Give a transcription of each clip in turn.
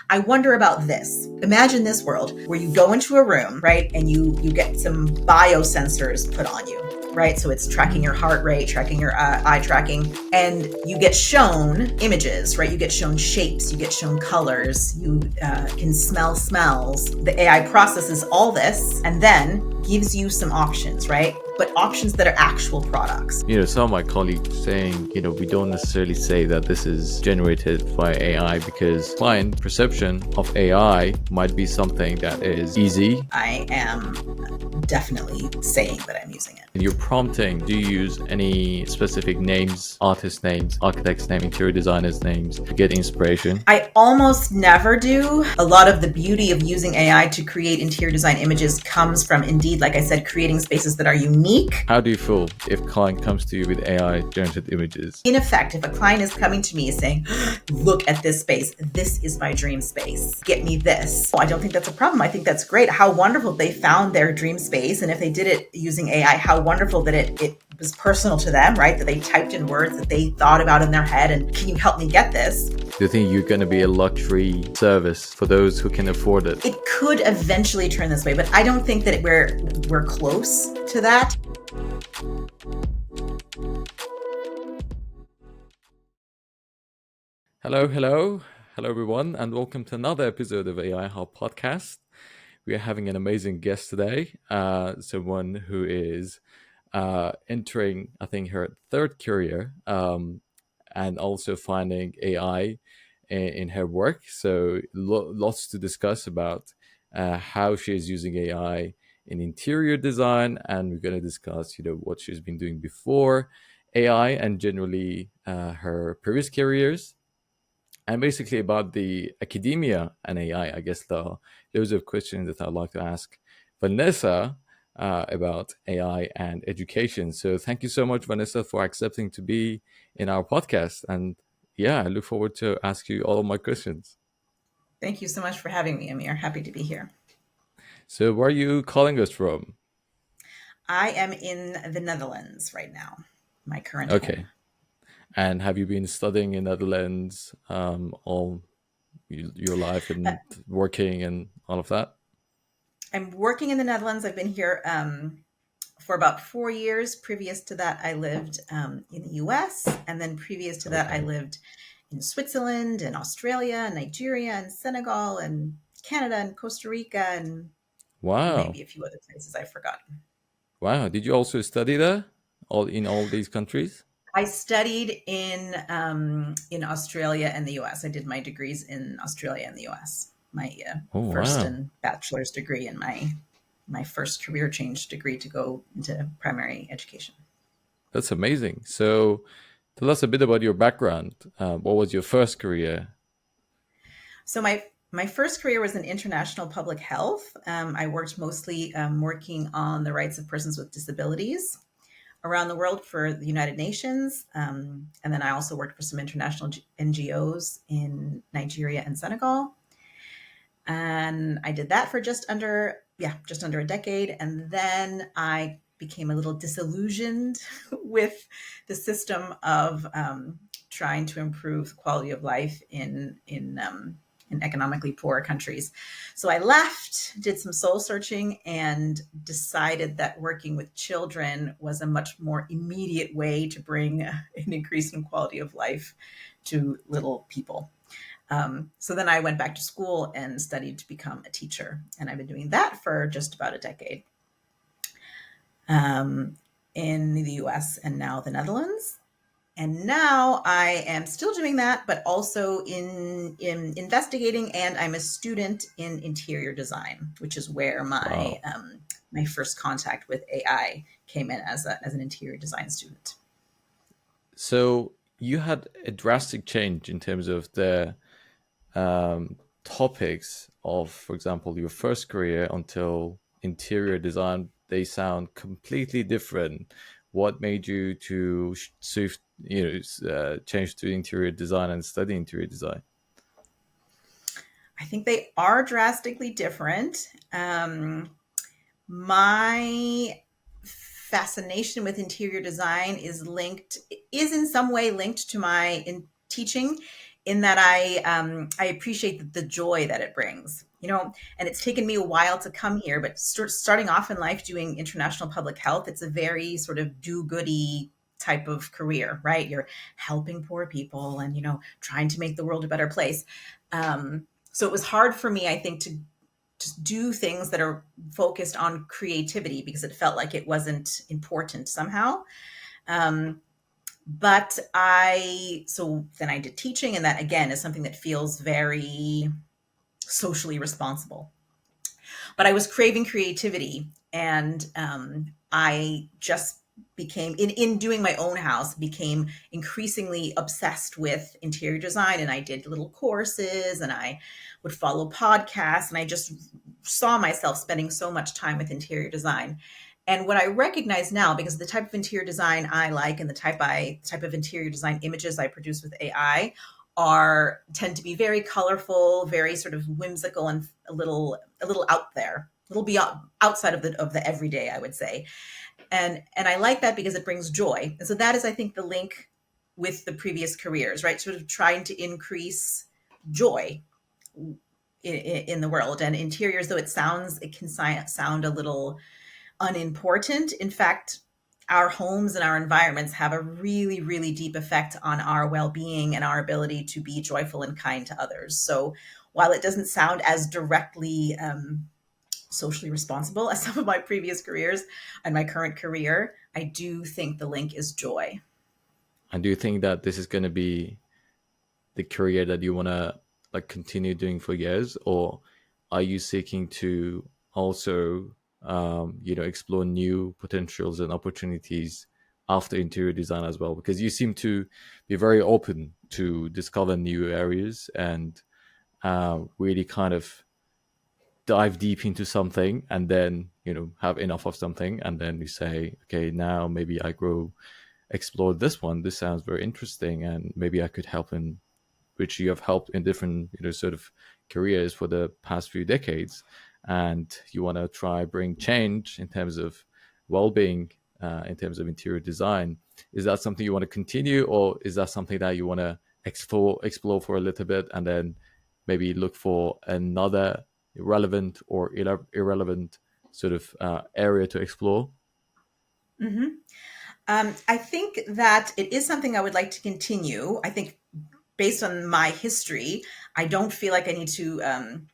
I wonder about this. Imagine this world where you go into a room, right? And you get some biosensors put on you, right? So it's tracking your heart rate, tracking your eye tracking, and you get shown images, right? You get shown shapes, you get shown colors, you can smell smells. The AI processes all this and then gives you some options, right? But options that are actual products. Some of my colleagues saying, we don't necessarily say that this is generated by AI because client perception of AI might be something that is easy. I am definitely saying that I'm using it. In your prompting, do you use any specific names, artist names, architects' names, interior designers' names to get inspiration? I almost never do. A lot of the beauty of using AI to create interior design images comes from, indeed, like I said, creating spaces that are unique. How do you feel if a client comes to you with AI generated images? In effect, if a client is coming to me saying, look at this space, this is my dream space, get me this. I don't think that's a problem. I think that's great. How wonderful they found their dream space. And if they did it using AI, how wonderful that it was personal to them, right? That they typed in words that they thought about in their head. And can you help me get this? Do you think you're going to be a luxury service for those who can afford it? It could eventually turn this way, but I don't think that we're close to that. Hello everyone, and welcome to another episode of AI Hub Podcast. We are having an amazing guest today, someone who is entering, I think, her third career, and also finding AI in her work. So lots to discuss about how she is using AI in interior design, and we're going to discuss, what she's been doing before AI and generally her previous careers, and basically about the academia and AI. I guess those are questions that I'd like to ask Vanessa about AI and education. So thank you so much, Vanessa, for accepting to be in our podcast. And yeah, I look forward to ask you all of my questions. Thank you so much for having me, Amir. Happy to be here. So where are you calling us from? I am in the Netherlands right now, my current Okay. home. And have you been studying in Netherlands all your life and working and all of that? I'm working in the Netherlands. I've been here for about 4 years. Previous to that, I lived in the US. And then previous to that, I lived in Switzerland and Australia and Nigeria and Senegal and Canada and Costa Rica and maybe a few other places I've forgotten. Wow. Did you also study there in all these countries? I studied in Australia and the US. I did my degrees in Australia and the US. My first and bachelor's degree and my first career change degree to go into primary education. That's amazing. So tell us a bit about your background. What was your first career? So my first career was in international public health. I worked mostly working on the rights of persons with disabilities around the world for the United Nations. And then I also worked for some international NGOs in Nigeria and Senegal. And I did that for just under a decade. And then I became a little disillusioned with the system of trying to improve the quality of life in economically poor countries. So I left, did some soul searching, and decided that working with children was a much more immediate way to bring an increase in quality of life to little people. So then I went back to school and studied to become a teacher. And I've been doing that for just about a decade in the US and now the Netherlands. And now I am still doing that, but also in investigating, and I'm a student in interior design, which is where my my first contact with AI came in as an interior design student. So you had a drastic change in terms of the topics of, for example, your first career until interior design. They sound completely different. What made you to change to interior design and study interior design? I think they are drastically different. My fascination with interior design is in some way linked to my teaching in that I appreciate the joy that it brings, and it's taken me a while to come here, but starting off in life doing international public health, it's a very sort of do-goody type of career, right? You're helping poor people and, trying to make the world a better place. So it was hard for me, I think, to just do things that are focused on creativity because it felt like it wasn't important somehow. But so then I did teaching, and that again is something that feels very socially responsible. But I was craving creativity, and I just became in doing my own house, became increasingly obsessed with interior design, and I did little courses, and I would follow podcasts, and I just saw myself spending so much time with interior design. And what I recognize now, because the type of interior design I like and the type of interior design images I produce with AI tend to be very colorful, very sort of whimsical, and a little out there, a little beyond outside of the everyday, I would say. And I like that because it brings joy. And so that is, I think, the link with the previous careers, right? Sort of trying to increase joy in the world. And interiors, though it can sound a little unimportant. In fact, our homes and our environments have a really, really deep effect on our well-being and our ability to be joyful and kind to others. So while it doesn't sound as directly socially responsible as some of my previous careers and my current career, I do think the link is joy. And do you think that this is going to be the career that you want to like continue doing for years, or are you seeking to also explore new potentials and opportunities after interior design as well? Because you seem to be very open to discover new areas and really kind of dive deep into something, and then have enough of something, and then you say, okay, now maybe I explore this one. This sounds very interesting, and maybe I could help in, which you have helped in different sort of careers for the past few decades, and you want to try bring change in terms of well-being, in terms of interior design. Is that something you want to continue, or is that something that you want to explore for a little bit and then maybe look for another relevant or irrelevant sort of area to explore? Mm-hmm. I think that it is something I would like to continue. I think based on my history, I don't feel like I need to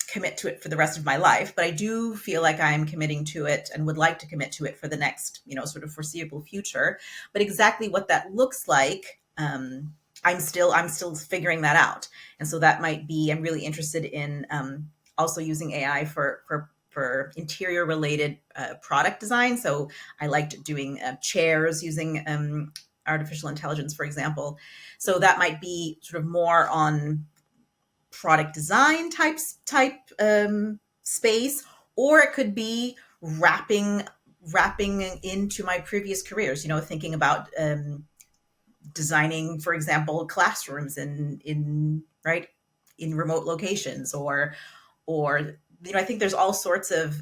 commit to it for the rest of my life, but I do feel like I'm committing to it and would like to commit to it for the next, sort of foreseeable future. But exactly what that looks like, I'm still figuring that out. And so that might be, I'm really interested in also using AI for interior related product design. So I liked doing chairs using artificial intelligence, for example. So that might be sort of more on product design type space, or it could be wrapping into my previous careers. Thinking about designing, for example, classrooms in remote locations, or I think there's all sorts of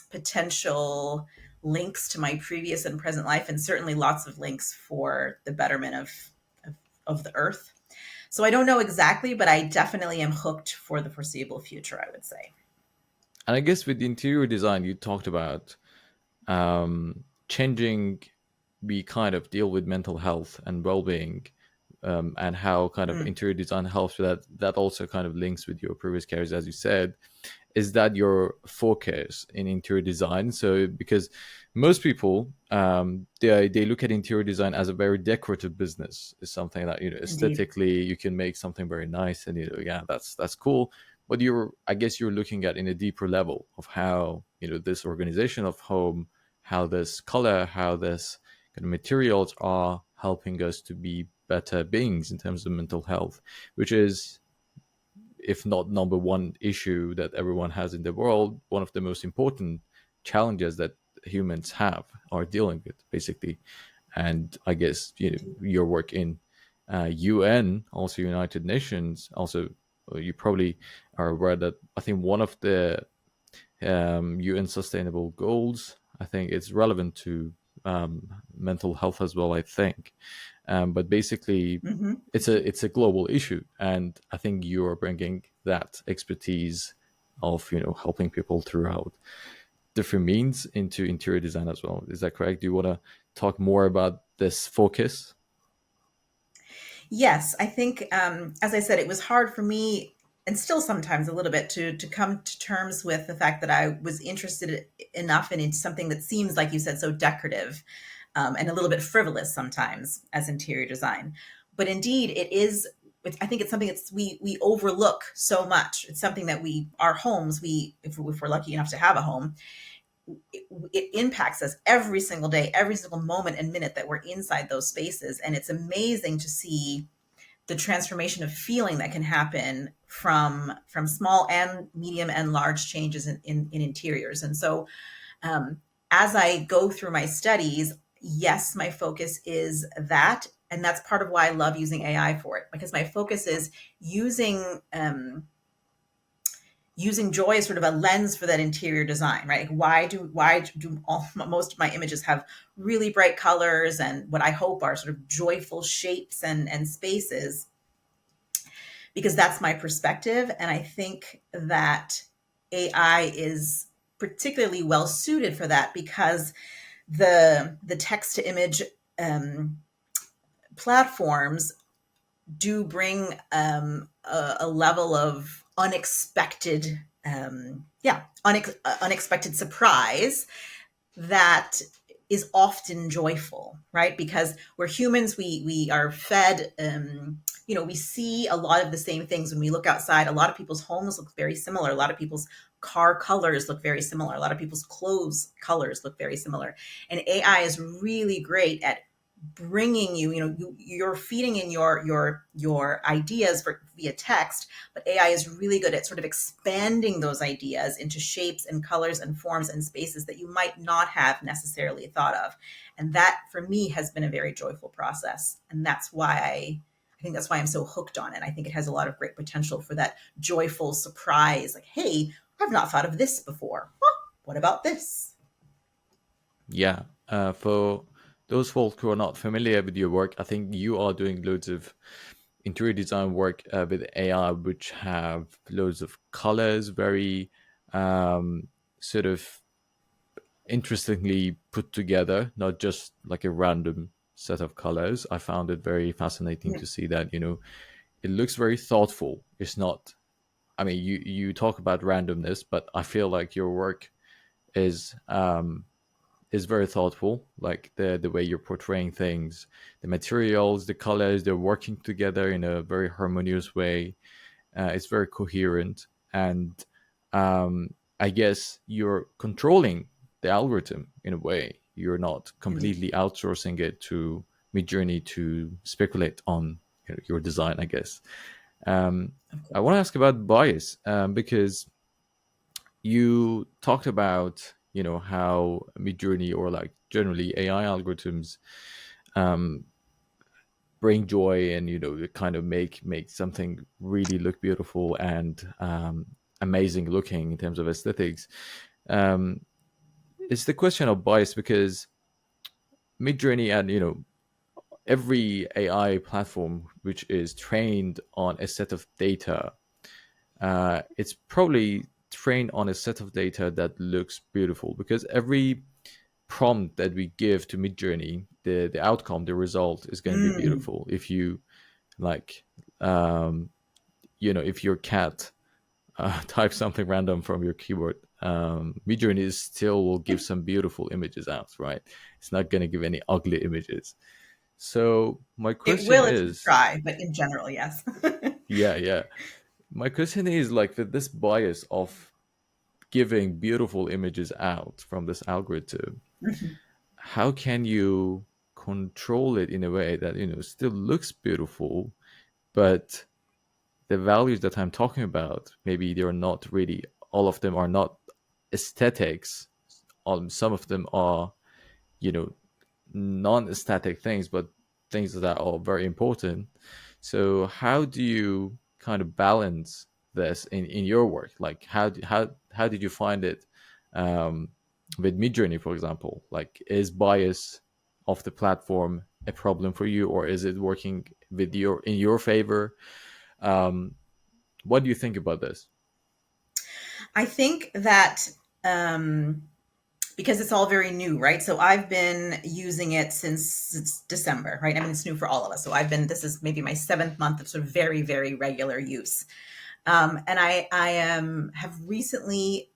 potential links to my previous and present life, and certainly lots of links for the betterment of the earth. So I don't know exactly, but I definitely am hooked for the foreseeable future, I would say. And I guess with the interior design, you talked about changing, we kind of deal with mental health and well-being, and how kind of interior design helps with that. That also kind of links with your previous careers, as you said. Is that your focus in interior design? So because most people, they look at interior design as a very decorative business. It's something that aesthetically you can make something very nice, and yeah, that's cool. But I guess you're looking at in a deeper level of how this organization of home, how this color, how this kind of materials are helping us to be better beings in terms of mental health, which is, if not number one issue that everyone has in the world, one of the most important challenges that humans have are dealing with, basically. And I guess your work in UN, also United Nations, also you probably are aware that I think one of the UN Sustainable Goals, I think it's relevant to mental health as well, I think. But basically, Hmm. it's a global issue, and I think you're bringing that expertise of helping people throughout different means into interior design as well. Is that correct? Do you want to talk more about this focus? Yes, I think, as I said, it was hard for me, and still sometimes a little bit, to come to terms with the fact that I was interested enough in something that seems, like you said, so decorative, and a little bit frivolous sometimes as interior design. But indeed, it is. I think it's something that's we overlook so much. It's something that our homes, if we're lucky enough to have a home, it impacts us every single day, every single moment and minute that we're inside those spaces. And it's amazing to see the transformation of feeling that can happen from small and medium and large changes in interiors. And so, um, as I go through my studies, yes, my focus is that. And that's part of why I love using AI for it, because my focus is using using joy as sort of a lens for that interior design, right? Like why do most of my images have really bright colors and what I hope are sort of joyful shapes and spaces? Because that's my perspective, and I think that AI is particularly well suited for that, because the text to image um, platforms do bring a level of unexpected surprise that is often joyful, right? Because we're humans, we are fed, we see a lot of the same things when we look outside. A lot of people's homes look very similar. A lot of people's car colors look very similar. A lot of people's clothes colors look very similar. And AI is really great at bringing you're feeding in your ideas via text, but AI is really good at sort of expanding those ideas into shapes and colors and forms and spaces that you might not have necessarily thought of. And that for me has been a very joyful process, and that's why I think that's why I'm so hooked on it. I think it has a lot of great potential for that joyful surprise, like, hey, I've not thought of this before. Huh, what about this? Yeah. For those folk who are not familiar with your work, I think you are doing loads of interior design work with AI, which have loads of colors, very sort of interestingly put together, not just like a random set of colors. I found it very fascinating Yeah. to see that, it looks very thoughtful. It's not, I mean, you talk about randomness, but I feel like your work is is very thoughtful, like the way you're portraying things, the materials, the colors, they're working together in a very harmonious way. It's very coherent, and I guess you're controlling the algorithm in a way. You're not Indeed. completely outsourcing it to Midjourney to speculate on your design, I guess. Um, Of I course. want to ask about bias, because you talked about how Midjourney, or like generally AI algorithms, um, bring joy, and kind of make something really look beautiful and amazing looking in terms of aesthetics. um, it's the question of bias, because Midjourney and every AI platform which is trained on a set of data, it's probably trained on a set of data that looks beautiful, because every prompt that we give to Midjourney, the outcome, the result is going to be Mm. beautiful. If you like, um, if your cat types something random from your keyboard, Midjourney still will give some beautiful images out, right? It's not going to give any ugly images. So my It question will if you is, try, but in general, yes. yeah, yeah. My question is, like, with this bias of giving beautiful images out from this algorithm, Mhm. how can you control it in a way that still looks beautiful, but the values that I'm talking about, maybe they're not really, all of them are not aesthetics. Some of them are, you know, non-aesthetic things, but things that are very important. So how do you kind of balance this in your work? Like how did you find it with Midjourney, for example? Like, is bias of the platform a problem for you, or is it working with in your favor? Um, what do you think about this? I think that because it's all very new, right? So I've been using it since it's December, right? I mean, it's new for all of us. So this is maybe my 7th month of sort of very, very regular use. And have recently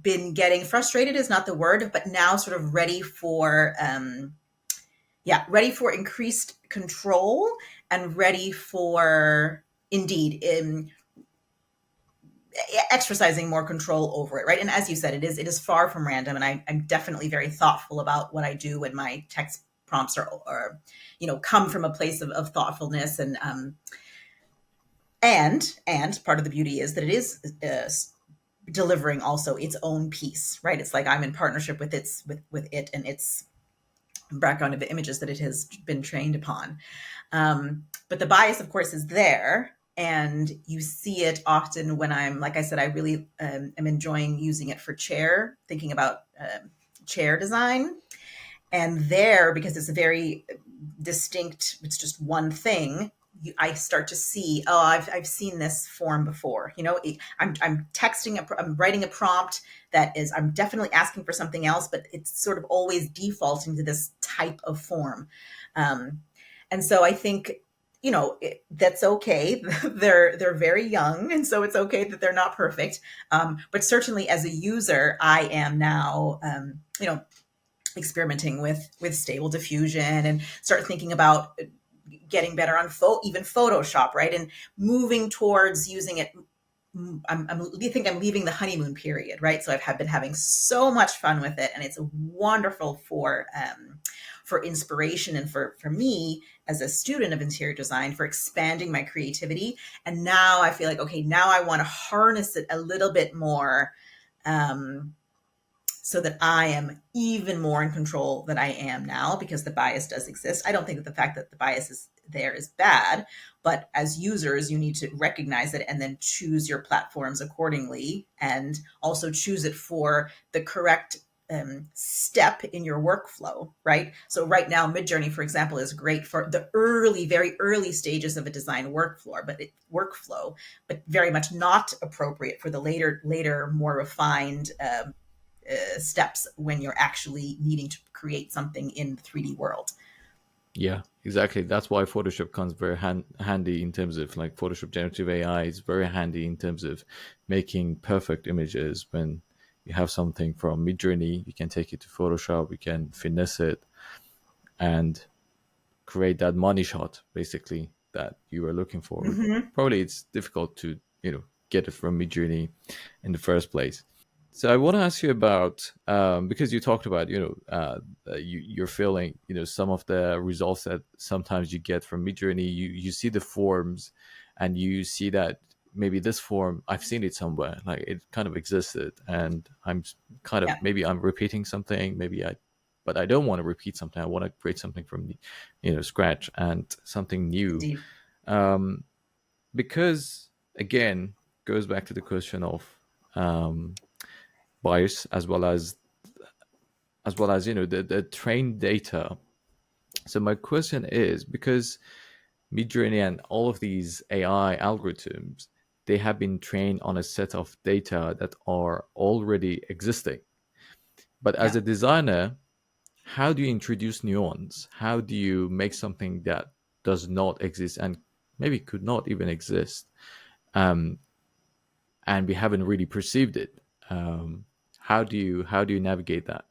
been getting frustrated is not the word, but now sort of ready for increased control and ready for indeed in exercising more control over it, right? And as you said, it is far from random, and I'm definitely very thoughtful about what I do when my text prompts are come from a place of thoughtfulness, and part of the beauty is that it is delivering also its own piece, right? It's like I'm in partnership with it and its background of the images that it has been trained upon. But the bias, of course, is there. And you see it often when like I said, I really am enjoying using it for thinking about chair design. And there, because it's a very distinct, it's just one thing, I start to see, oh, I've seen this form before. I'm I'm writing a prompt that is, I'm definitely asking for something else, but it's sort of always defaulting to this type of form. And so I think, that's okay. They're very young, and so it's okay that they're not perfect. But certainly as a user, I am now, experimenting with stable diffusion and start thinking about getting better on even Photoshop, right? And moving towards using it. I think I'm leaving the honeymoon period, right? So I've been having so much fun with it, and it's wonderful for inspiration and for me as a student of interior design, for expanding my creativity. And now I feel like, okay, now I want to harness it a little bit more, so that I am even more in control than I am now, because the bias does exist. I don't think that the fact that the bias is there is bad, but as users, you need to recognize it and then choose your platforms accordingly, and also choose it for the correct step in your workflow, right? So right now, Midjourney, for example, is great for the very early stages of a design workflow, but very much not appropriate for the later, more refined steps when you're actually needing to create something in the 3D world. Yeah, exactly. That's why Photoshop comes very handy in terms of, like, Photoshop generative AI is very handy in terms of making perfect images. When you have something from Midjourney, you can take it to Photoshop, you can finesse it and create that money shot, basically, that you were looking for. Mm-hmm. Probably it's difficult to, get it from Midjourney in the first place. So I want to ask you about, because you talked about, you're feeling, some of the results that sometimes you get from Midjourney. You see the forms, and you see that maybe this form, I've seen it somewhere, like it kind of existed, and I'm kind of, Yeah, maybe I'm repeating something, but I don't want to repeat something. I want to create something from the, scratch, and something new. indeed. Um, because again, goes back to the question of, bias, as well as the trained data. So my question is, because Midjourney and all of these AI algorithms, they have been trained on a set of data that are already existing. But as Yeah. a designer, how do you introduce nuance? How do you make something that does not exist and maybe could not even exist, um, and we haven't really perceived it? Um, how do you navigate that?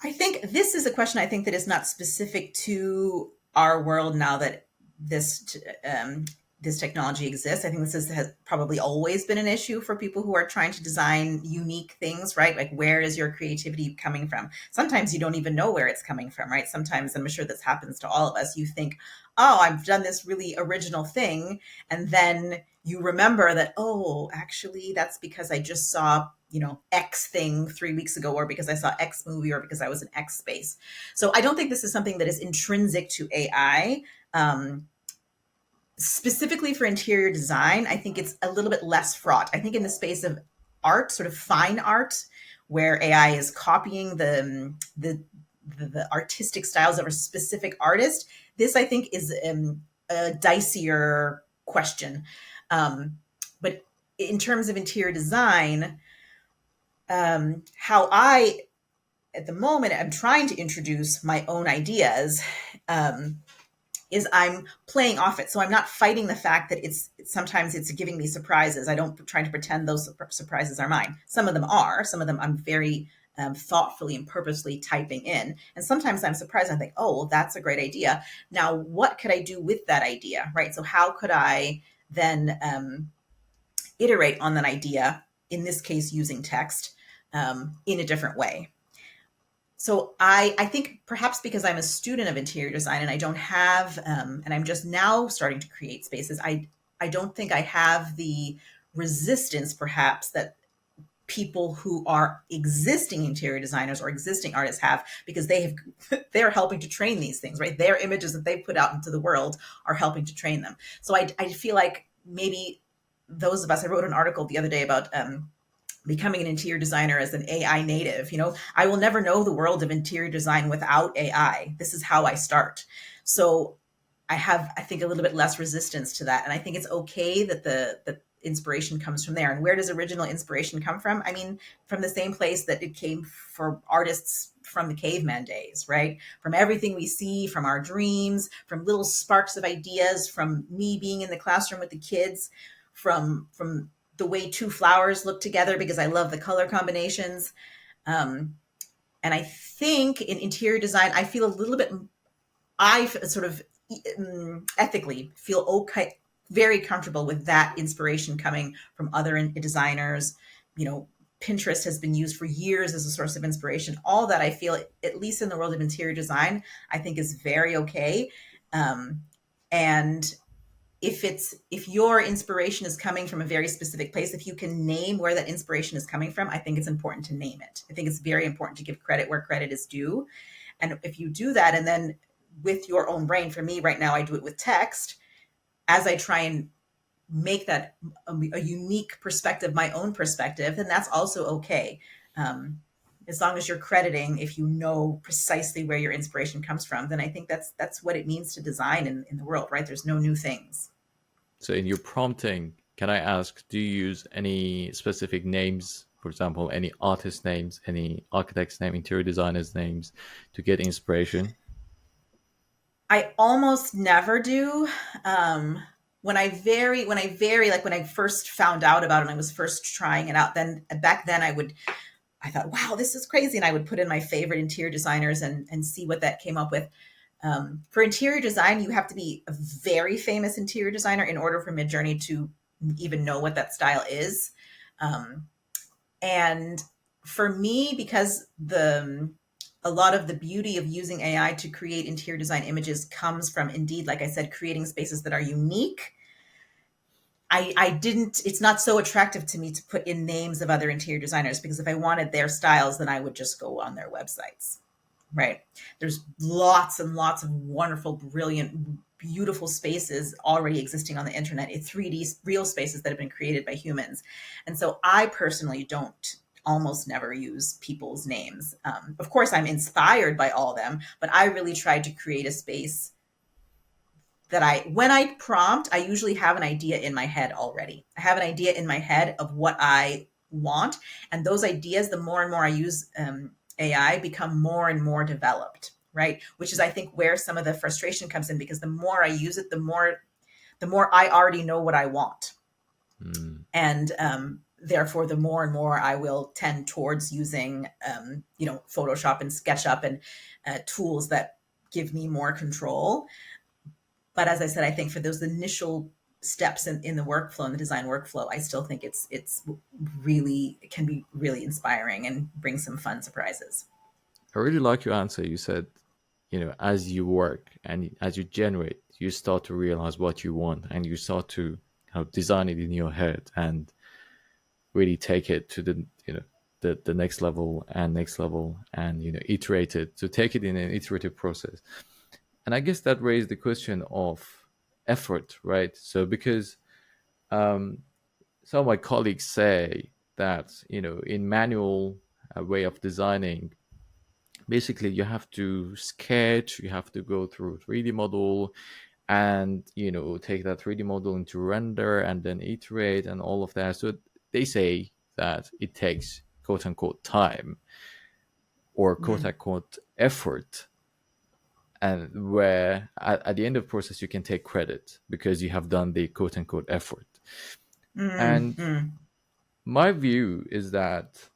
I think this is a question, I think, that is not specific to our world now that this um, this technology exists. I think has probably always been an issue for people who are trying to design unique things, right? Like, where is your creativity coming from? Sometimes you don't even know where it's coming from, right? Sometimes, I'm sure this happens to all of us, you think, oh, I've done this really original thing, and then you remember that, oh, actually, that's because I just saw X thing 3 weeks ago, or because I saw X movie, or because I was in X space. So I don't think this is something that is intrinsic to AI. Specifically for interior design, I think it's a little bit less fraught. I think in the space of art, sort of fine art, where AI is copying the artistic styles of a specific artist, this I think is a dicier question. But in terms of interior design, how I, at the moment, I'm trying to introduce my own ideas, is I'm playing off it. So I'm not fighting the fact that sometimes it's giving me surprises. I don't try to pretend those surprises are mine. Some of them are. Some of them I'm very thoughtfully and purposely typing in. And sometimes I'm surprised. I think, oh, well, that's a great idea. Now, what could I do with that idea, right? So how could I then iterate on that idea, in this case, using text in a different way? So I think perhaps because I'm a student of interior design and I don't have, and I'm just now starting to create spaces, I don't think I have the resistance perhaps that people who are existing interior designers or existing artists have, because they're helping to train these things, right? Their images that they put out into the world are helping to train them. So I feel like maybe those of us, I wrote an article the other day about becoming an interior designer as an AI native. I will never know the world of interior design without AI. This is how I start. So I have, I think, a little bit less resistance to that. And I think it's okay that the inspiration comes from there. And where does original inspiration come from? I mean, from the same place that it came for artists from the caveman days, right? From everything we see, from our dreams, from little sparks of ideas, from me being in the classroom with the kids, from the way two flowers look together, because I love the color combinations. And I think in interior design, I feel a little bit, I sort of ethically feel okay, very comfortable with that inspiration coming from other designers. Pinterest has been used for years as a source of inspiration. All that I feel, at least in the world of interior design, I think is very okay. And if your inspiration is coming from a very specific place, if you can name where that inspiration is coming from, I think it's important to name it. I think it's very important to give credit where credit is due. And if you do that, and then with your own brain, for me right now, I do it with text, as I try and make that a unique perspective, my own perspective, then that's also okay. As long as you're crediting, if you know precisely where your inspiration comes from, then I think that's what it means to design in the world, right? There's no new things. So in your prompting, can I ask, do you use any specific names, for example, any artist names, any architect's name, interior designers' names to get inspiration? I almost never do. When I vary, like when I first found out about it and I was first trying it out, then back then I thought, wow, this is crazy. And I would put in my favorite interior designers and see what that came up with. For interior design, you have to be a very famous interior designer in order for Midjourney to even know what that style is. And for me, because a lot of the beauty of using AI to create interior design images comes from, indeed, like I said, creating spaces that are unique. It's not so attractive to me to put in names of other interior designers, because if I wanted their styles, then I would just go on their websites. Right. There's lots and lots of wonderful, brilliant, beautiful spaces already existing on the internet. It's 3D real spaces that have been created by humans. And so I personally don't almost never use people's names. Of course, I'm inspired by all of them, but I really tried to create a space that when I prompt, I usually have an idea in my head already. I have an idea in my head of what I want. And those ideas, the more and more I use AI, become more and more developed, right? Which is, I think, where some of the frustration comes in, because the more I use it, the more I already know what I want. And therefore, the more and more I will tend towards using, Photoshop and SketchUp and tools that give me more control. But as I said, I think for those initial steps in the workflow, in the design workflow, I still think it can be really inspiring and bring some fun surprises. I really like your answer. You said, as you work and as you generate, you start to realize what you want, and you start to design it in your head and really take it to the next level and iterate it. So take it in an iterative process. And I guess that raised the question of effort, right? So because some of my colleagues say that, in manual way of designing, basically you have to sketch, you have to go through 3D model, and take that 3D model into render and then iterate and all of that. So they say that it takes quote unquote time or quote Mm, unquote effort, and where at the end of the process you can take credit because you have done the quote unquote effort. mm, And mm. my view is that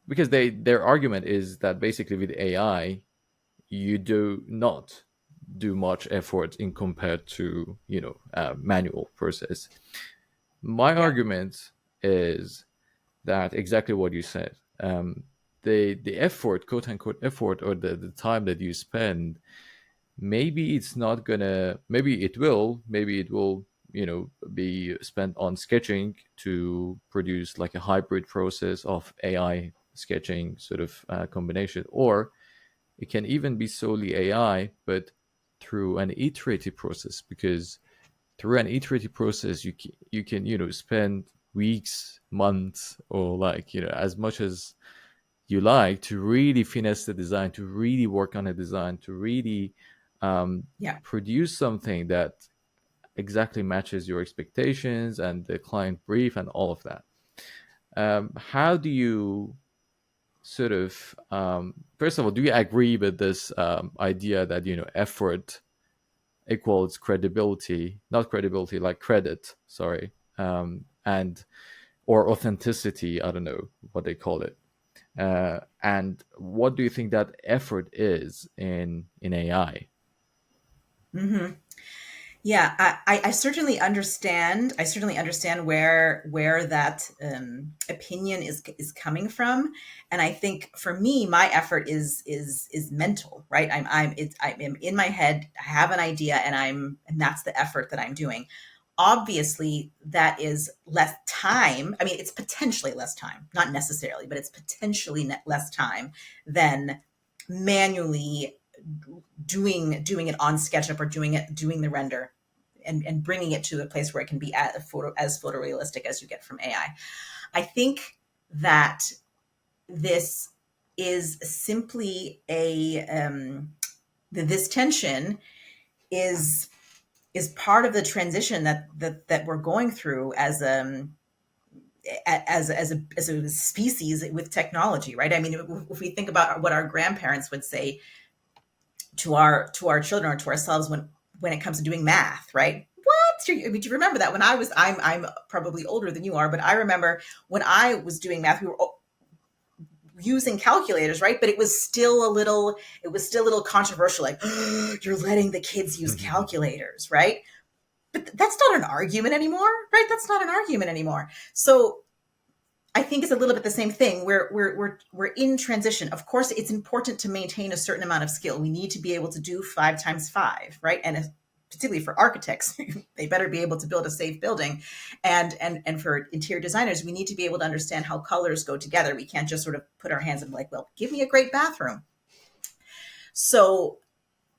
because their argument is that basically with AI you do not do much effort in compared to manual process. My Yeah. argument is that exactly what you said. The effort, quote unquote effort, or the time that you spend, maybe it's not gonna, maybe it will be spent on sketching to produce like a hybrid process of AI sketching sort of combination, or it can even be solely AI, but through an iterative process, because through an iterative process you can spend weeks, months, or like as much as you like to really finesse the design, to really work on a design, to really um, Yeah. produce something that exactly matches your expectations and the client brief and all of that. How do you sort of first of all, do you agree with this idea that effort equals credibility, not credibility, like credit, sorry, and or authenticity, I don't know what they call it. And what do you think that effort is in AI? Hmm. Yeah, I certainly understand. I certainly understand where that opinion is coming from, and I think for me, my effort is mental, right? I'm in my head. I have an idea, and that's the effort that I'm doing. Obviously, that is less time. I mean, it's potentially less time, not necessarily, but it's potentially less time than manually doing it on SketchUp or doing the render and bringing it to a place where it can be as photorealistic as you get from AI. I think that this is simply this tension is is part of the transition that we're going through as a species with technology, right? I mean, if we think about what our grandparents would say to our children or to ourselves when it comes to doing math, right? What? I mean, do you remember that when I'm probably older than you are, but I remember when I was doing math, we were using calculators, right? But it was still a little controversial, like you're letting the kids use calculators, right? But that's not an argument anymore, right? That's not an argument anymore. So I think it's a little bit the same thing. We're in transition. Of course, it's important to maintain a certain amount of skill. We need to be able to do 5 times 5, right? And particularly for architects, they better be able to build a safe building. And for interior designers, we need to be able to understand how colors go together. We can't just sort of put our hands up and be like, well, give me a great bathroom. So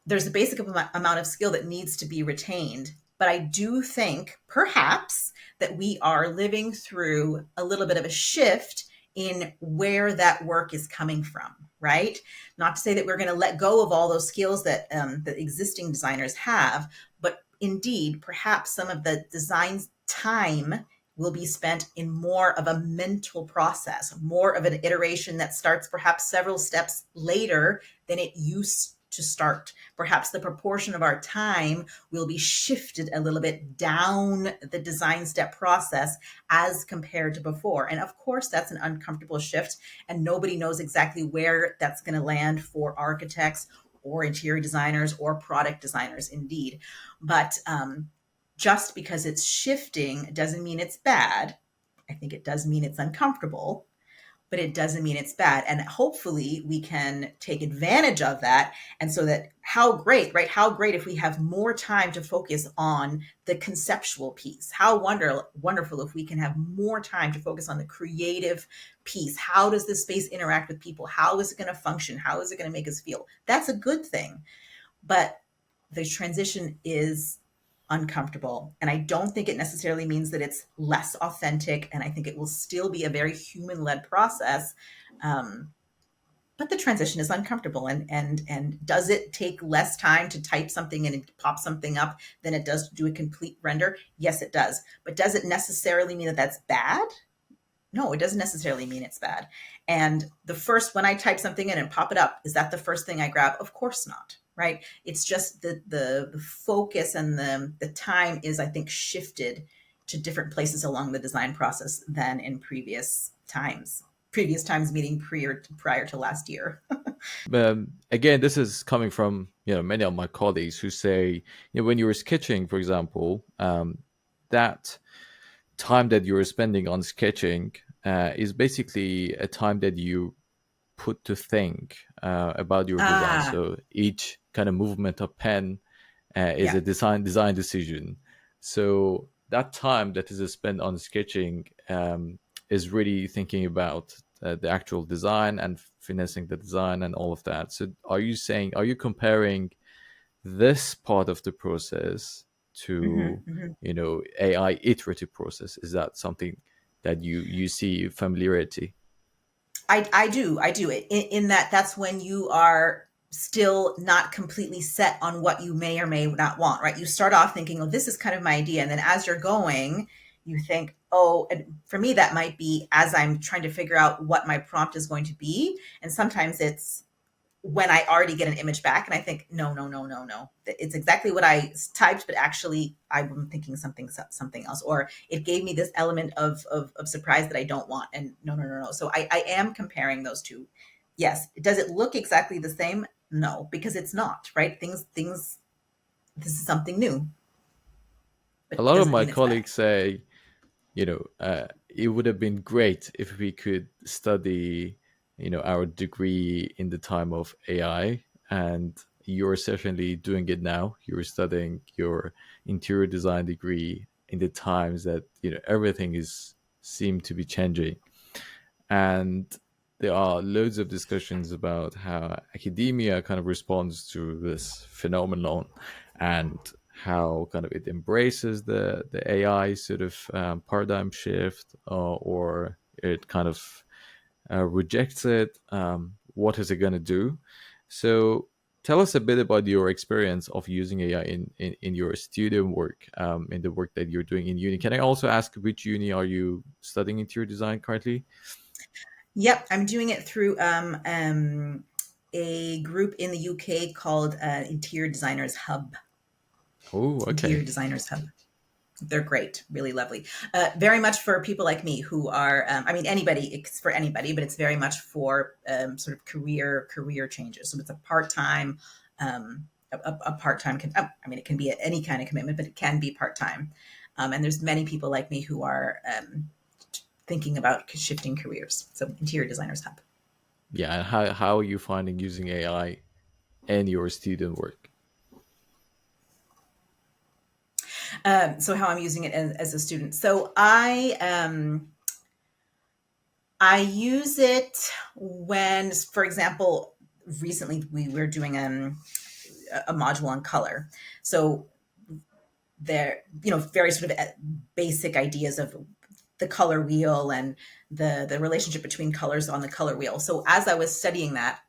there's a basic amount of skill that needs to be retained. But I do think perhaps that we are living through a little bit of a shift in where that work is coming from, right? Not to say that we're going to let go of all those skills that existing designers have, but indeed, perhaps some of the design's time will be spent in more of a mental process, more of an iteration that starts perhaps several steps later than it used to start. Perhaps the proportion of our time will be shifted a little bit down the design step process as compared to before. And of course, that's an uncomfortable shift, and nobody knows exactly where that's going to land for architects or interior designers or product designers, indeed. But just because it's shifting doesn't mean it's bad. I think it does mean it's uncomfortable, but it doesn't mean it's bad. And hopefully we can take advantage of that. And so that how great, right? How great if we have more time to focus on the conceptual piece. How wonderful if we can have more time to focus on the creative piece. How does this space interact with people? How is it going to function? How is it going to make us feel? That's a good thing. But the transition is uncomfortable. And I don't think it necessarily means that it's less authentic. And I think it will still be a very human led process. Um, but the transition is uncomfortable. And does it take less time to type something and pop something up than it does to do a complete render? Yes, it does. But does it necessarily mean that that's bad? No, it doesn't necessarily mean it's bad. And when I type something in and pop it up, is that the first thing I grab? Of course not, right? It's just the focus and the time is, I think, shifted to different places along the design process than in previous times. Previous times meaning prior to last year. Again, this is coming from many of my colleagues who say, when you were sketching, for example, that time that you're spending on sketching is basically a time that you put to think about your design. Ah, So each kind of movement of pen is yeah. a design decision. So that time that is spent on sketching is really thinking about the actual design and finessing the design and all of that. So are you comparing this part of the process to Mm-hmm, mm-hmm. AI iterative process? Is that something that you see familiarity? I do it in that that's when you are still not completely set on what you may or may not want, right? You start off thinking, oh, this is kind of my idea. And then as you're going, you think, oh, and for me, that might be as I'm trying to figure out what my prompt is going to be. And sometimes it's when I already get an image back and I think, no, no, no, no, no. It's exactly what I typed, but actually I'm thinking something else. Or it gave me this element of surprise that I don't want. And no, no, no, no. So I am comparing those two. Yes. Does it look exactly the same? No, because it's not, right? This is something new, but A it lot of doesn't my mean it's bad. colleagues say, it would have been great if we could study, our degree in the time of AI. And you're certainly doing it now. You're studying your interior design degree in the times that, everything is seem to be changing. And there are loads of discussions about how academia kind of responds to this phenomenon and how kind of it embraces the AI sort of paradigm shift, or it kind of rejects it. What is it going to do? So tell us a bit about your experience of using AI in your student work, in the work that you're doing in uni. Can I also ask which uni are you studying interior design currently? Yep. I'm doing it through a group in the UK called Interior Designers Hub. Oh, Interior okay. Designers Hub. They're great, really lovely. Very much for people like me who are, I mean, anybody, it's for anybody, but it's very much for sort of career changes. So it's a part-time, a part-time, I mean, it can be any kind of commitment, but it can be part-time. And there's many people like me who are thinking about shifting careers. So Interior Designers Hub. Yeah, and how are you finding using AI in your student work? So how I'm using it as a student. So I use it when, for example, recently we were doing a module on color. So there, very sort of basic ideas of the color wheel and the relationship between colors on the color wheel. So as I was studying that,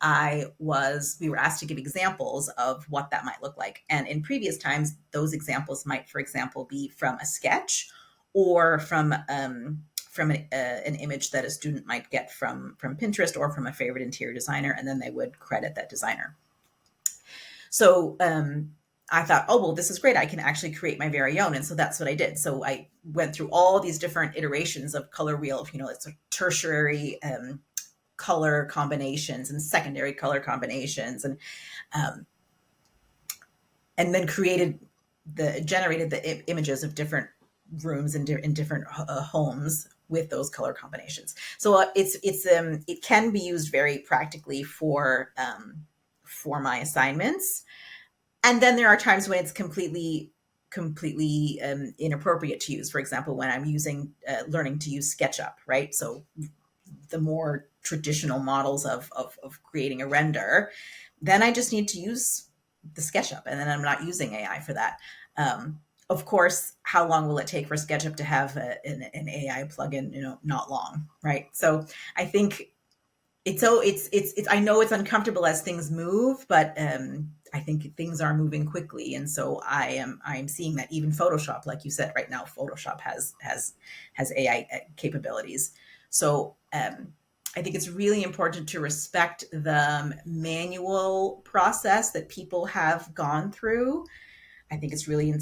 we were asked to give examples of what that might look like. And in previous times, those examples might, for example, be from a sketch or from an image that a student might get from Pinterest or from a favorite interior designer, and then they would credit that designer. So I thought, oh, well, this is great. I can actually create my very own. And so that's what I did. So I went through all these different iterations of color wheel, it's a tertiary color combinations and secondary color combinations, um, and then generated the images of different rooms in different homes with those color combinations. So it can be used very practically for my assignments. And then there are times when it's completely inappropriate to use. For example, when I'm learning to use SketchUp, right? So the more traditional models of creating a render, then I just need to use the SketchUp, and then I'm not using AI for that. Of course, how long will it take for SketchUp to have an AI plugin? Not long, right? So I think I know it's uncomfortable as things move, but I think things are moving quickly, and so I'm seeing that even Photoshop, like you said, right now Photoshop has AI capabilities. So I think it's really important to respect the manual process that people have gone through. I think it's really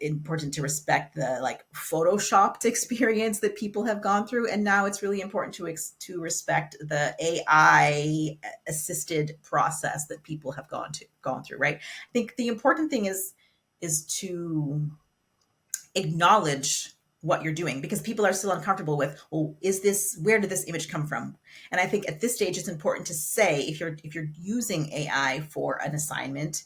important to respect the like photoshopped experience that people have gone through, and now it's really important to respect the AI assisted process that people have gone through. Right. I think the important thing is to acknowledge what you're doing, because people are still uncomfortable with, well, where did this image come from? And I think at this stage it's important to say, if you're using AI for an assignment,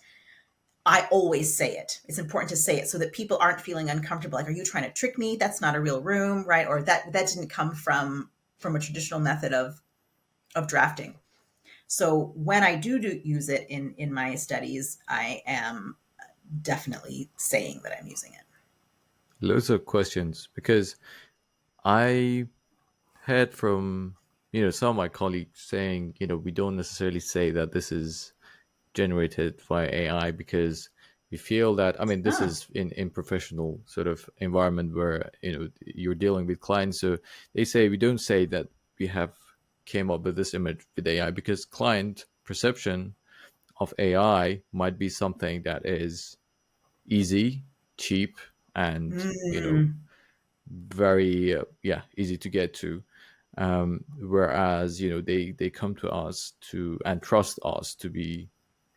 I always say it. It's important to say it so that people aren't feeling uncomfortable. Like, are you trying to trick me? That's not a real room, right? Or that didn't come from a traditional method of drafting. So when I do use it in my studies, I am definitely saying that I'm using it. Loads of questions because I heard from some of my colleagues saying we don't necessarily say that this is generated via AI because we feel that, I mean, this Ah, is in professional sort of environment where you're dealing with clients, so they say we don't say that we have came up with this image with AI because client perception of AI might be something that is easy, cheap, and mm, very easy to get to, whereas they come to us to and trust us to be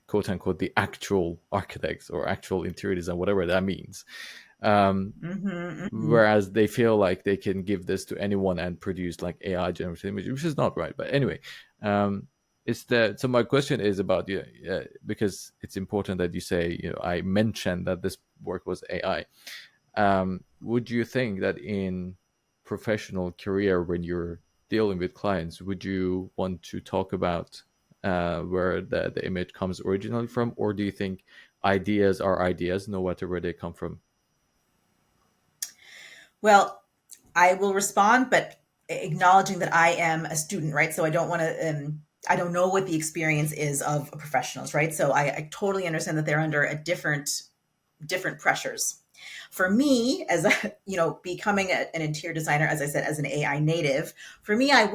quote unquote the actual architects or actual interior design, whatever that means. mm-hmm, mm-hmm. Whereas they feel like they can give this to anyone and produce like AI generated image, which is not right. But anyway, it's that. So my question is about because it's important that you say I mentioned that this work was AI. Would you think that in professional career when you're dealing with clients, would you want to talk about where the image comes originally from, or do you think ideas are ideas no matter where they come from? Well, I will respond, but acknowledging that I am a student, right? So I don't want to, I don't know what the experience is of professionals, right? So I totally understand that they're under a different pressures. For me, as a, becoming an interior designer, as I said, as an AI native, for me, I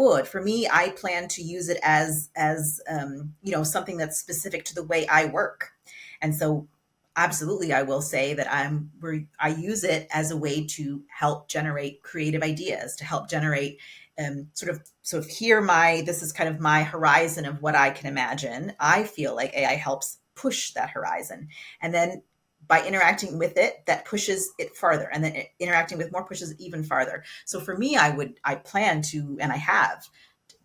plan to use it as something that's specific to the way I work. And so absolutely, I will say that I use it as a way to help generate creative ideas, to help generate sort of here my this is kind of my horizon of what I can imagine. I feel like AI helps push that horizon, and then by interacting with it, that pushes it farther, and then interacting with more pushes it even farther. So for me, I plan to, and I have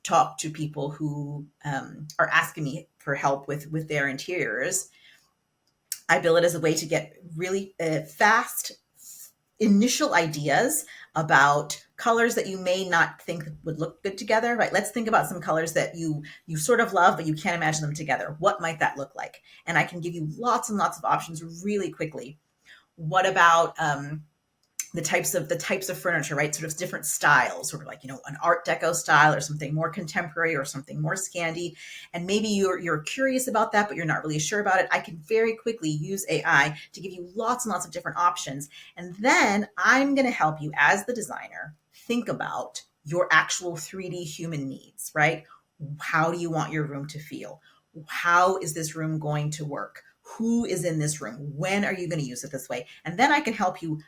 talked to people who are asking me for help with their interiors. I bill it as a way to get really fast initial ideas about colors that you may not think would look good together, right? Let's think about some colors that you sort of love, but you can't imagine them together. What might that look like? And I can give you lots and lots of options really quickly. What about the types of furniture, right? Sort of different styles, sort of like an Art Deco style, or something more contemporary, or something more Scandi. And maybe you're curious about that, but you're not really sure about it. I can very quickly use AI to give you lots and lots of different options, and then I'm going to help you as the designer think about your actual 3D human needs, right? How do you want your room to feel? How is this room going to work? Who is in this room? When are you going to use it this way? And then I can help you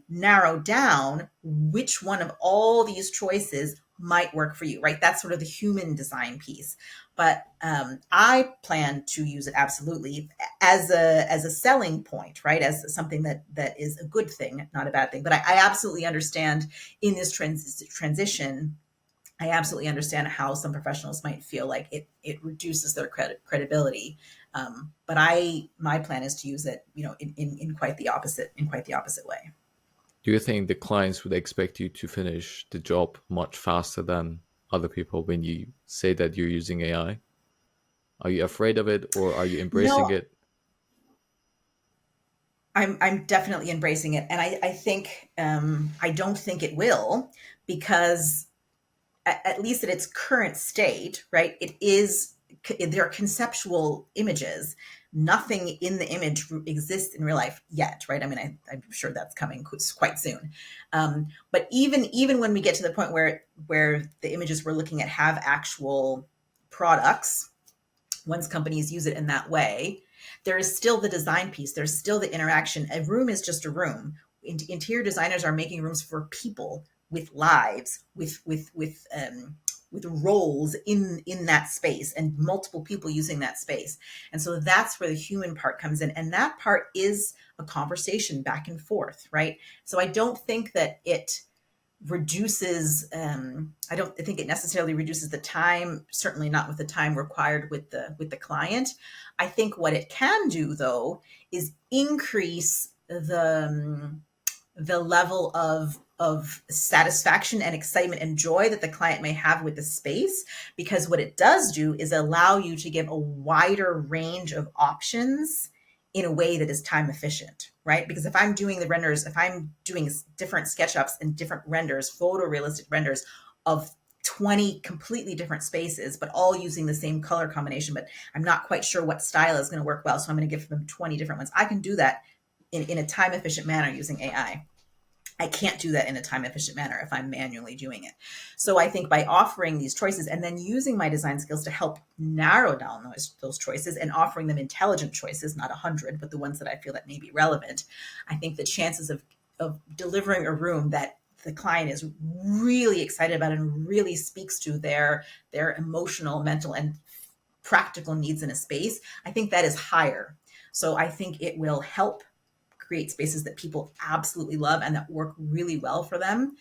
narrow down which one of all these choices might work for you, right? That's sort of the human design piece. But I plan to use it absolutely as a selling point, right? As something that is a good thing, not a bad thing. But I absolutely understand in this transition. I absolutely understand how some professionals might feel like it reduces their credibility. But my plan is to use it, in quite the opposite way. Do you think the clients would expect you to finish the job much faster than other people when you say that you're using AI? Are you afraid of it or are you embracing No, it? I'm definitely embracing it, and I think I don't think it will, because at least at its current state, right? They're conceptual images. Nothing in the image exists in real life yet, right? I mean, I'm sure that's coming quite soon. But even when we get to the point where the images we're looking at have actual products, once companies use it in that way, there is still the design piece. There's still the interaction. A room is just a room. Interior designers are making rooms for people with lives, with roles in that space and multiple people using that space. And so that's where the human part comes in. And that part is a conversation back and forth, right? So I don't think that it reduces I don't think it necessarily reduces the time, certainly not with the time required with the client. I think what it can do though is increase the level of satisfaction and excitement and joy that the client may have with the space, because what it does do is allow you to give a wider range of options in a way that is time efficient, right? Because if I'm doing the renders, if I'm doing different SketchUps and different renders, photorealistic renders of 20 completely different spaces, but all using the same color combination, but I'm not quite sure what style is going to work well, so I'm going to give them 20 different ones. I can do that in a time efficient manner using AI. I can't do that in a time efficient manner if I'm manually doing it. So I think by offering these choices and then using my design skills to help narrow down those choices and offering them intelligent choices, not 100, but the ones that I feel that may be relevant, I think the chances of delivering a room that the client is really excited about and really speaks to their emotional, mental, and practical needs in a space, I think that is higher. So I think it will help create spaces that people absolutely love and that work really well for them.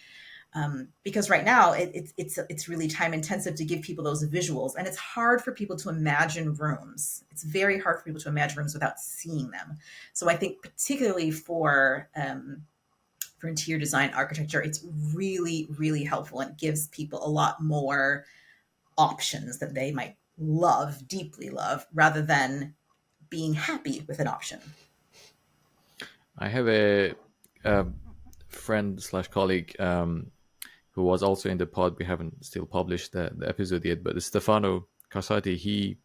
Because right now it's really time intensive to give people those visuals, and it's hard for people to imagine rooms. It's very hard for people to imagine rooms without seeing them. So I think particularly for interior design architecture, it's really, really helpful and gives people a lot more options that they might love, deeply love, rather than being happy with an option. I have a friend slash colleague who was also in the pod. We haven't still published the episode yet, but Stefano Carsati, he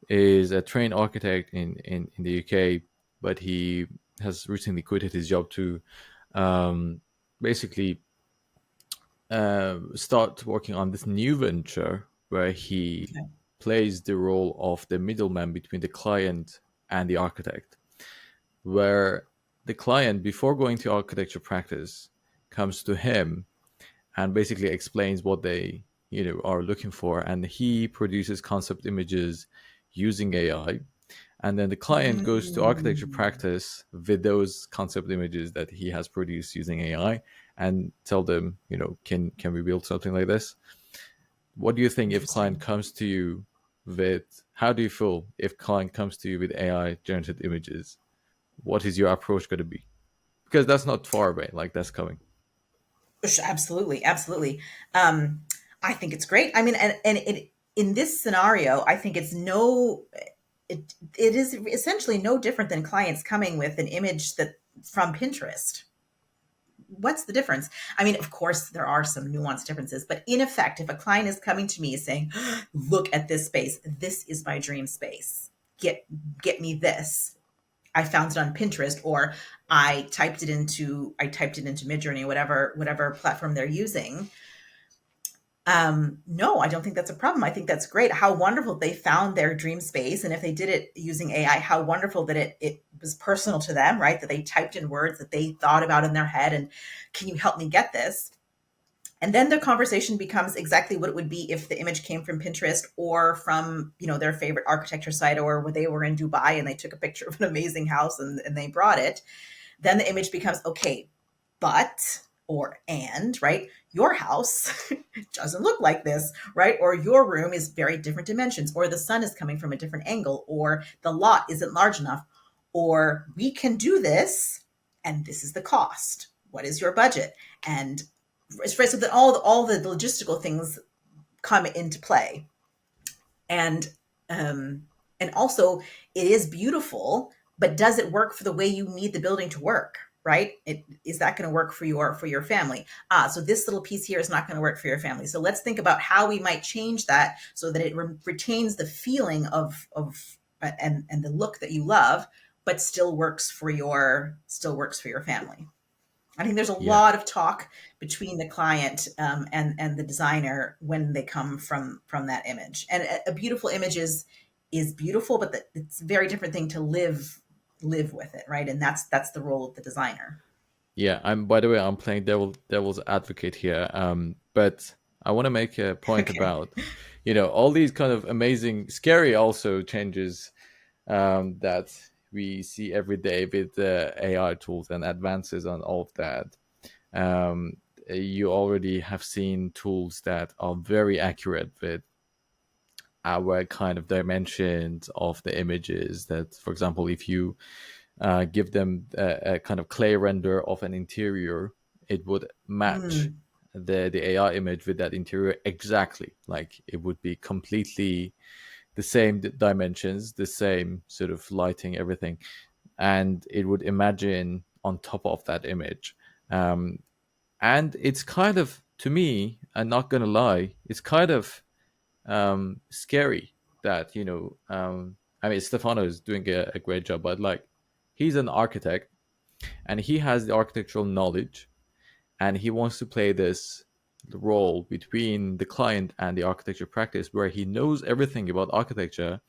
is a trained architect in the UK, but he has recently quitted his job to basically start working on this new venture where he Okay. plays the role of the middleman between the client and the architect, where the client, before going to architecture practice, comes to him and basically explains what they are looking for, and he produces concept images using AI, and then the client goes to architecture Mm, practice with those concept images that he has produced using AI and tell them, can we build something like this? What do you think if client interesting. comes to you with, how do you feel if client comes to you with AI generated images? What is your approach going to be? Because that's not far away, like that's coming. Absolutely, absolutely. I think it's great. I mean, and it, in this scenario, I think it is essentially no different than clients coming with an image that from Pinterest. What's the difference? I mean, of course, there are some nuanced differences, but in effect, if a client is coming to me saying, "Look at this space. This is my dream space. Get get me this." I found it on Pinterest, or I typed it into Midjourney, whatever platform they're using. No, I don't think that's a problem. I think that's great. How wonderful they found their dream space. And if they did it using AI, how wonderful that it was personal to them, right? That they typed in words that they thought about in their head and, can you help me get this? And then the conversation becomes exactly what it would be if the image came from Pinterest or from, their favorite architecture site, or where they were in Dubai and they took a picture of an amazing house and they brought it. Then the image becomes, okay, but, or, and, right? Your house doesn't look like this, right? Or your room is very different dimensions, or the sun is coming from a different angle, or the lot isn't large enough, or we can do this and this is the cost. What is your budget? And so that all the logistical things come into play. And and also, it is beautiful, but does it work for the way you need the building to work? right? Is that going to work for your family? So this little piece here is not going to work for your family. So let's think about how we might change that so that it retains the feeling of and the look that you love, but still works for your family. I think there's a Yeah. lot of talk between the client and the designer when they come from that image. And a beautiful image is beautiful, but it's a very different thing to live with it, right? And that's the role of the designer. Yeah, I'm. By the way, I'm playing devil's advocate here. But I want to make a point Okay. about, all these kind of amazing, scary also changes that we see every day with the AI tools and advances on all of that. Um, you already have seen tools that are very accurate with our kind of dimensions of the images. That, for example, if you give them a kind of clay render of an interior, it would match Mm, the AI image with that interior exactly. Like it would be completely the same dimensions, the same sort of lighting, everything, and it would imagine on top of that image. Um, and it's kind of, to me, I'm not gonna lie, it's kind of scary that I mean, Stefano is doing a great job, but like he's an architect and he has the architectural knowledge and he wants to play this role between the client and the architecture practice where he knows everything about architecture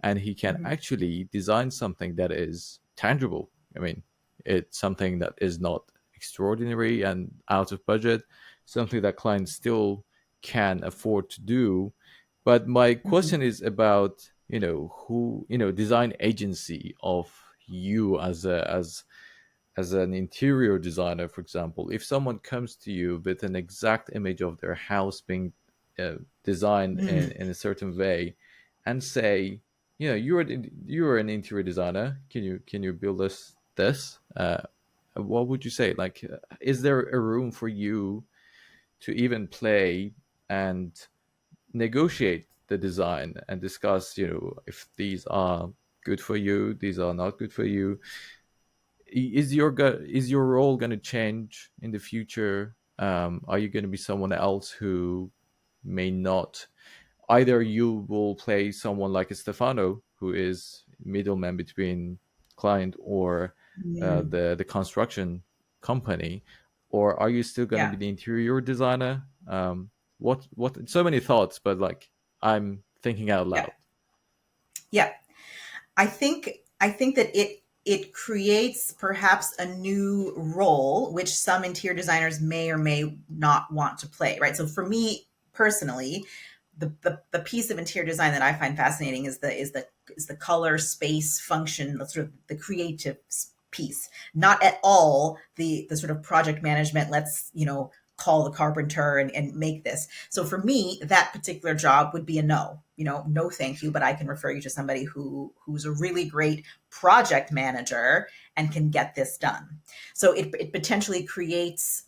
and he can mhm, actually design something that is tangible. I mean, it's something that is not extraordinary and out of budget, something that clients still can afford to do. But my mhm. question is about, who, design agency of you as an interior designer, for example. If someone comes to you with an exact image of their house being designed Mm, in a certain way, and say, you're an interior designer. Can you build us this? What would you say? Like, is there a room for you to even play and negotiate the design and discuss, if these are good for you, these are not good for you? Is your role going to change in the future? Are you going to be someone else who may not? Either you will play someone like a Stefano, who is middleman between client or mm. the construction company, or are you still going to be Yeah, the interior designer? What? So many thoughts, but like I'm thinking out yeah, loud. yeah. I think that it creates perhaps a new role which some interior designers may or may not want to play, right? So for me personally, the piece of interior design that I find fascinating is the color, space, function, the sort of the creative piece, not at all the sort of project management. Let's call the carpenter and make this. So for me, that particular job would be a no. No, thank you. But I can refer you to somebody who's a really great project manager and can get this done. So it potentially creates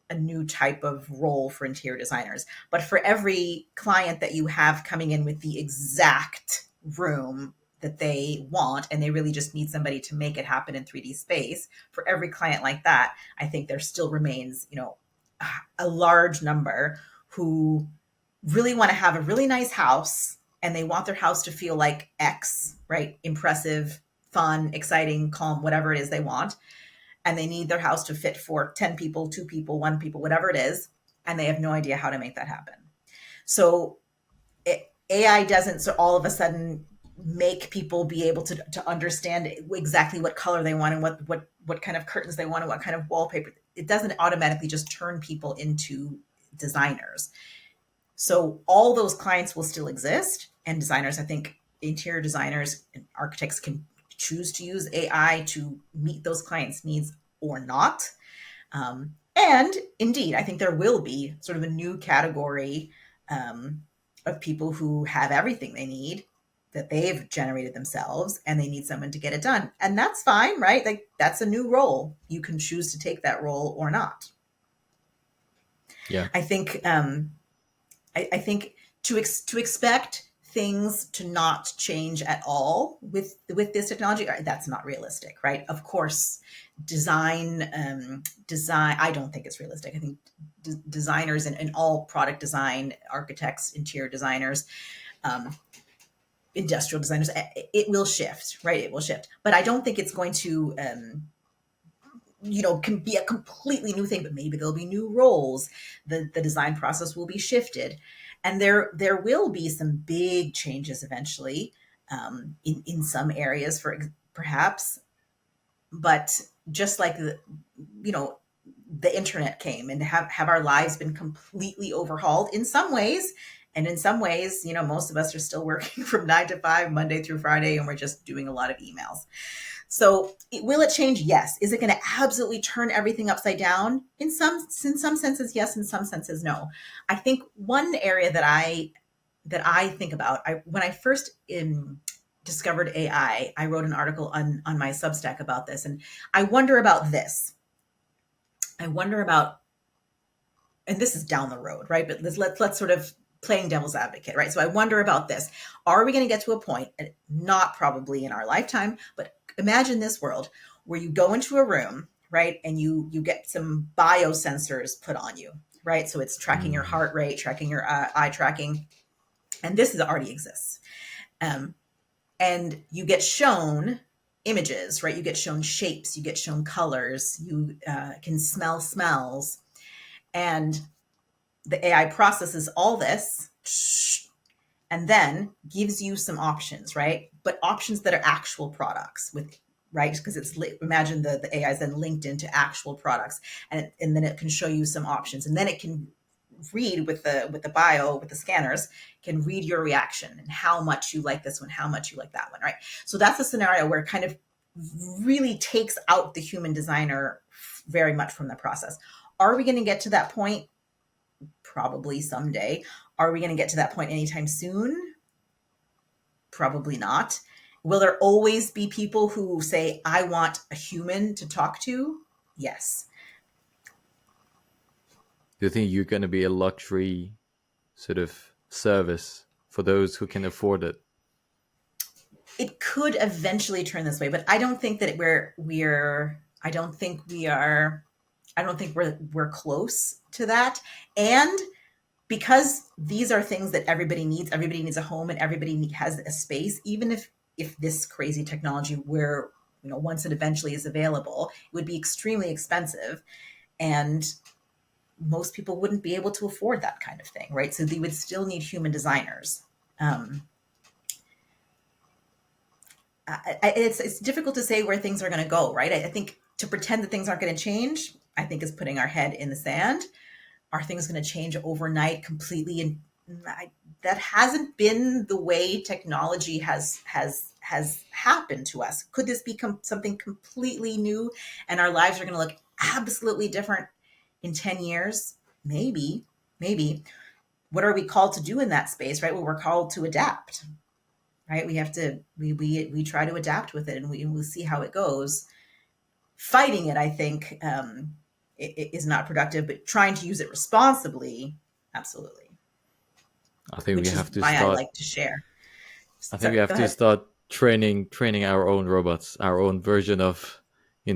a new type of role for interior designers. But for every client that you have coming in with the exact room that they want and they really just need somebody to make it happen in 3D space, for every client like that, I think there still remains, a large number who really want to have a really nice house and they want their house to feel like X, right? Impressive, fun, exciting, calm, whatever it is they want, and they need their house to fit for 10 people, 2 people, 1 people, whatever it is, and they have no idea how to make that happen. So AI doesn't so all of a sudden make people be able to understand exactly what color they want and what kind of curtains they want and what kind of wallpaper. It doesn't automatically just turn people into designers. So all those clients will still exist, and designers, I think interior designers and architects can choose to use AI to meet those clients' needs or not. And indeed, I think there will be sort of a new category um, of people who have everything they need that they've generated themselves and they need someone to get it done. And that's fine, right? Like that's a new role. You can choose to take that role or not. Yeah. I think I think to expect things to not change at all with this technology, that's not realistic, right? Of course, design, I don't think it's realistic. I think designers and all product design, architects, interior designers, industrial designers, it will shift, right? It will shift, but I don't think it's going to, can be a completely new thing, but maybe there'll be new roles. The design process will be shifted, and there will be some big changes eventually, in some areas, for perhaps. But just like the internet came, and have our lives been completely overhauled in some ways, and in some ways, most of us are still working from 9 to 5, Monday through Friday, and we're just doing a lot of emails. So will it change? Yes. Is it going to absolutely turn everything upside down? In some senses, yes. In some senses, no. I think one area that I think about, when I first discovered AI, I wrote an article on my Substack about this, and I wonder about this. I wonder about, and this is down the road, right? But let's sort of playing devil's advocate, right? So I wonder about this. Are we going to get to a point, not probably in our lifetime, but imagine this world where you go into a room, right? And you get some biosensors put on you, right? So it's tracking your heart rate, tracking your eye tracking. And this already exists. And you get shown images, right? You get shown shapes, you get shown colors, you can smell smells. And the AI processes all this and then gives you some options, right? But options that are actual products right? Because imagine the AI is then linked into actual products, and then it can show you some options, and then it can read with the scanners, can read your reaction and how much you like this one, how much you like that one, right? So that's a scenario where it kind of really takes out the human designer very much from the process. Are we going to get to that point? Probably someday. Are we going to get to that point anytime soon? Probably not. Will there always be people who say, I want a human to talk to? Yes. Do you think you're going to be a luxury sort of service for those who can afford it? It could eventually turn this way, but I don't think that I don't think we're close to that. And because these are things that everybody needs a home, and everybody has a space, even if this crazy technology where, once it eventually is available, it would be extremely expensive, and most people wouldn't be able to afford that kind of thing, right? So they would still need human designers. It's difficult to say where things are going to go, right? I think to pretend that things aren't going to change, I think is putting our head in the sand. Are things going to change overnight completely? And that hasn't been the way technology has happened to us. Could this become something completely new, and our lives are going to look absolutely different in 10 years? Maybe. What are we called to do in that space, right? Well, we're called to adapt, right? We have to, we try to adapt with it, and we'll see how it goes. Fighting it, I think, it is not productive, but trying to use it responsibly, absolutely. I think we have to I start. like to share. I think we have to start training our own robots, our own version of,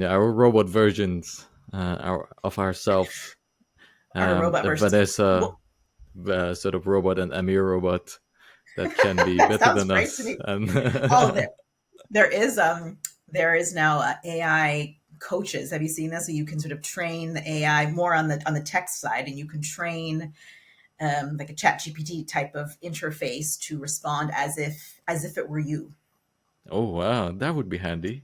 our robot versions of ourselves. Our robot versions. Vanessa sort of robot and Amir robot that can be better than us. And there is now AI coaches. Have you seen this? So you can sort of train the AI more on the text side, and you can train like a ChatGPT type of interface to respond as if it were you. Oh wow, that would be handy.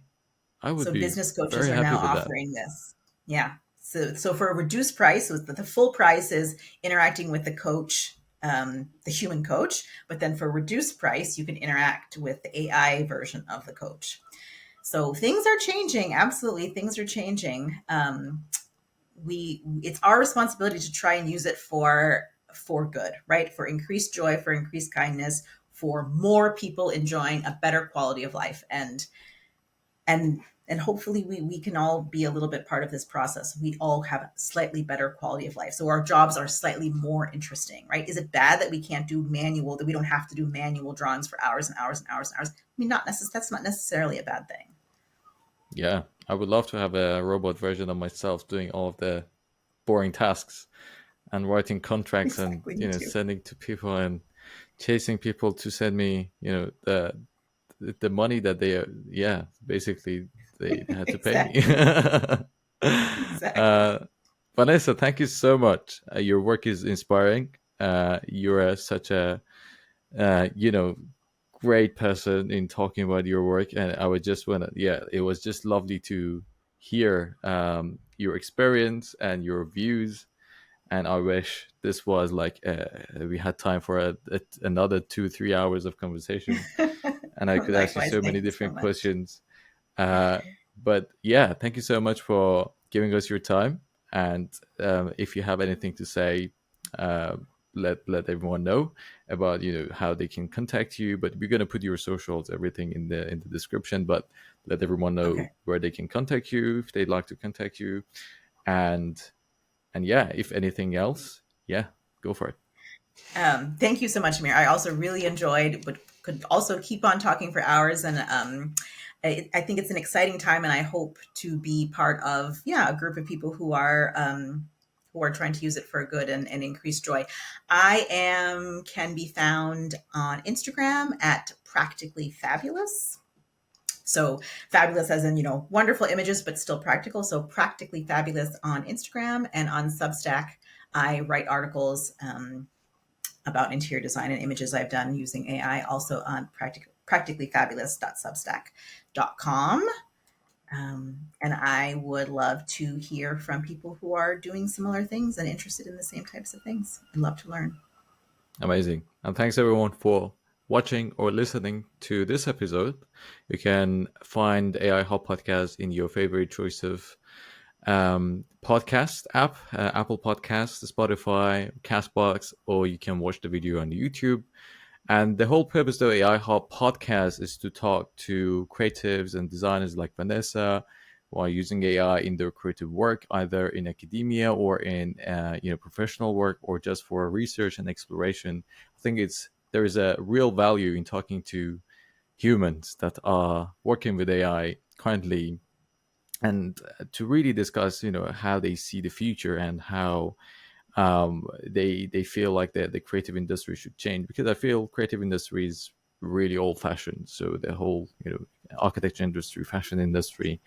I would be business coaches very are happy now with offering this. Yeah. So for a reduced price, so the full price is interacting with the coach, the human coach, but then for a reduced price, you can interact with the AI version of the coach. So things are changing. Absolutely, things are changing. It's our responsibility to try and use it for good, right? For increased joy, for increased kindness, for more people enjoying a better quality of life. And and hopefully we can all be a little bit part of this process. We all have a slightly better quality of life. So our jobs are slightly more interesting, right? Is it bad that we can't do manual, that we don't have to do manual drawings for hours and hours and hours and hours? I mean, that's not necessarily a bad thing. Yeah, I would love to have a robot version of myself doing all of the boring tasks and writing contracts and Exactly, me too. sending to people and chasing people to send me the money that they basically they had to pay me. Exactly. Exactly. uh, Vanessa, thank you so much. Your work is inspiring. You're such a you know great person in talking about your work, and I would just want to it was just lovely to hear your experience and your views. And I wish this was like we had time for another 2-3 hours of conversation, and I could ask you Likewise, so thank many you so different much. questions. uh, but yeah, thank you so much for giving us your time. And if you have anything to say, uh, let everyone know about how they can contact you. But we're gonna put your socials, everything in the description. But let everyone know Okay. where they can contact you if they'd like to contact you. And yeah, if anything else, yeah, go for it. Thank you so much, Amir. I also really enjoyed, but could also keep on talking for hours. And I think it's an exciting time, and I hope to be part of, a group of people who are trying to use it for good and increase joy. Can be found on Instagram at Practically Fabulous. So fabulous as in, wonderful images, but still practical. So Practically Fabulous on Instagram, and on Substack, I write articles about interior design and images I've done using AI, also on practicallyfabulous.substack.com. And I would love to hear from people who are doing similar things and interested in the same types of things. I'd love to learn. Amazing. And thanks everyone for watching or listening to this episode. You can find AI Hub Podcast in your favorite choice of podcast app, Apple Podcasts, Spotify, Castbox, or you can watch the video on YouTube. And the whole purpose of AI Hub Podcast is to talk to creatives and designers like Vanessa who are using AI in their creative work, either in academia or in professional work, or just for research and exploration. I think there is a real value in talking to humans that are working with AI currently, and to really discuss how they see the future and how they feel like the creative industry should change, because I feel creative industry is really old fashioned. So the whole architecture industry, fashion industry,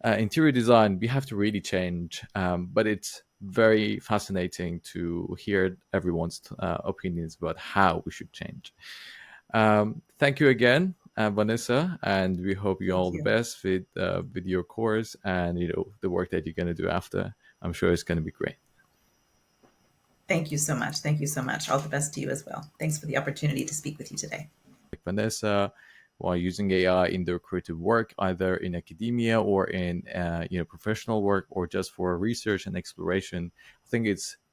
interior design, we have to really change. But it's very fascinating to hear everyone's opinions about how we should change. Thank you again, Vanessa, and we hope you Thank all the you. best with your course and the work that you're going to do after. I'm sure it's going to be great. Thank you so much. Thank you so much. All the best to you as well. Thanks for the opportunity to speak with you today. Vanessa, while using AI in their creative work, either in academia or in professional work, or just for research and exploration. I think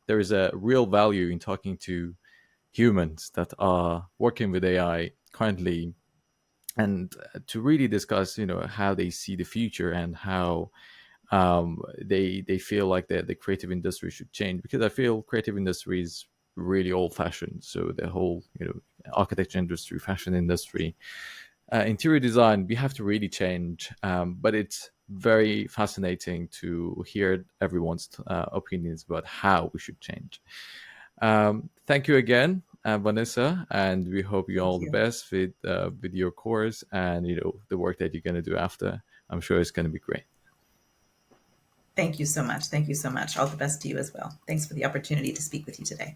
there is a real value in talking to humans that are working with AI currently, and to really discuss how they see the future and how they feel like the creative industry should change, because I feel creative industry is really old fashioned. So the whole architecture industry, fashion industry, interior design, we have to really change. But it's very fascinating to hear everyone's opinions about how we should change. Thank you again, Vanessa, and we hope you all Thank the you. best with your course and the work that you're going to do after. I'm sure it's going to be great. Thank you so much. Thank you so much. All the best to you as well. Thanks for the opportunity to speak with you today.